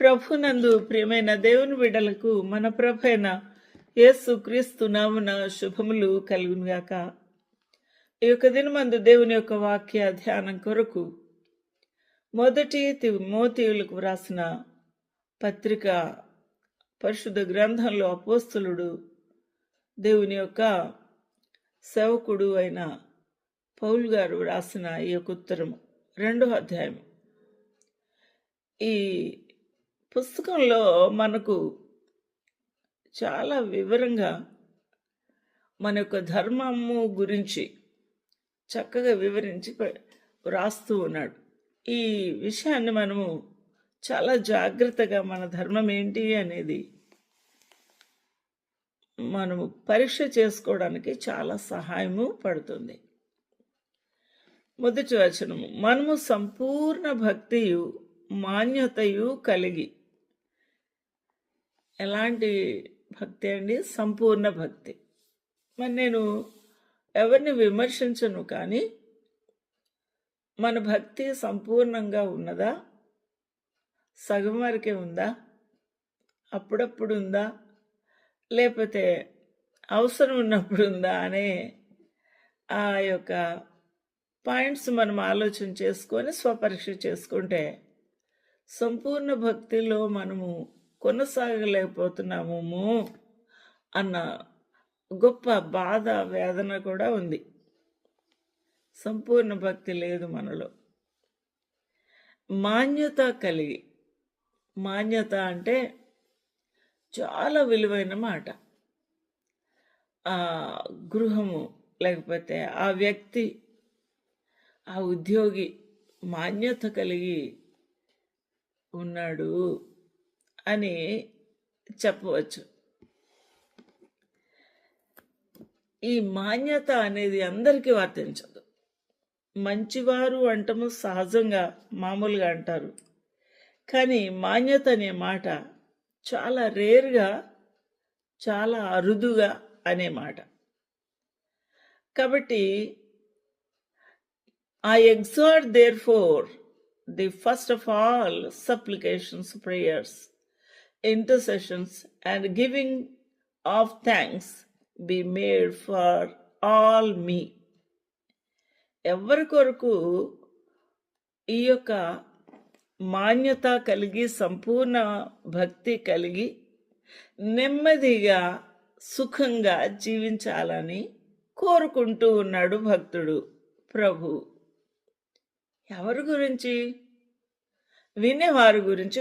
ప్రభునందు ప్రియమైన దేవుని బిడ్డలకు మన ప్రభైన యేసు క్రీస్తు నామున శుభములు కలుగునుగాక. ఈ యొక్క దినమందు దేవుని యొక్క వాక్య ధ్యానం కొరకు మొదటి తిమోతియులకు వ్రాసిన పత్రిక పరిశుద్ధ గ్రంథంలో అపోస్తలుడు దేవుని యొక్క సేవకుడు అయిన పౌలు గారు వ్రాసిన ఈ యొక్క ఉత్తరము 2వ అధ్యాయం. ఈ పుస్తకంలో మనకు చాలా వివరంగా మన యొక్క ధర్మము గురించి చక్కగా వివరించి వ్రాస్తూ ఉన్నాడు. ఈ విషయాన్ని మనము చాలా జాగ్రత్తగా మన ధర్మం ఏంటి అనేది మనము పరీక్ష చేసుకోవడానికి చాలా సహాయము పడుతుంది. మొదటి వచనము, మనము సంపూర్ణ భక్తియు మాన్యతయు కలిగి. ఎలాంటి భక్తి అండి? సంపూర్ణ భక్తి. మరి నేను ఎవరిని విమర్శించను, కానీ మన భక్తి సంపూర్ణంగా ఉన్నదా? సగం వరకే ఉందా? అప్పుడప్పుడు ఉందా? లేకపోతే అవసరం ఉన్నప్పుడు ఉందా అనే ఆ యొక్క పాయింట్స్ మనం ఆలోచన చేసుకొని స్వపరీక్ష చేసుకుంటే సంపూర్ణ భక్తిలో మనము కొనసాగలేకపోతున్నాము అన్న గొప్ప బాధ, వేదన కూడా ఉంది. సంపూర్ణ భక్తి లేదు మనలో. మాన్యత కలిగి. మాన్యత అంటే చాలా విలువైన మాట. ఆ గృహము లేకపోతే ఆ వ్యక్తి, ఆ ఉద్యోగి మాన్యత కలిగి ఉన్నాడు అని చెప్పవచ్చు. ఈ మాన్యత అనేది అందరికీ వర్తించదు. మంచివారు అంటము సహజంగా, మామూలుగా అంటారు, కానీ మాన్యత అనే మాట చాలా రేర్గా, చాలా అరుదుగా అనే మాట. కాబట్టి I exhort therefore the first of all supplications, prayers, intercessions, and giving of thanks be made for all me. ఎవరి కొరకు ఈ యొక్క మాన్యత కలిగి, సంపూర్ణ భక్తి కలిగి, నెమ్మదిగా సుఖంగా జీవించాలని కోరుకుంటూ ఉన్నాడు భక్తుడు ప్రభు. ఎవరి గురించి? వినేవారి గురించి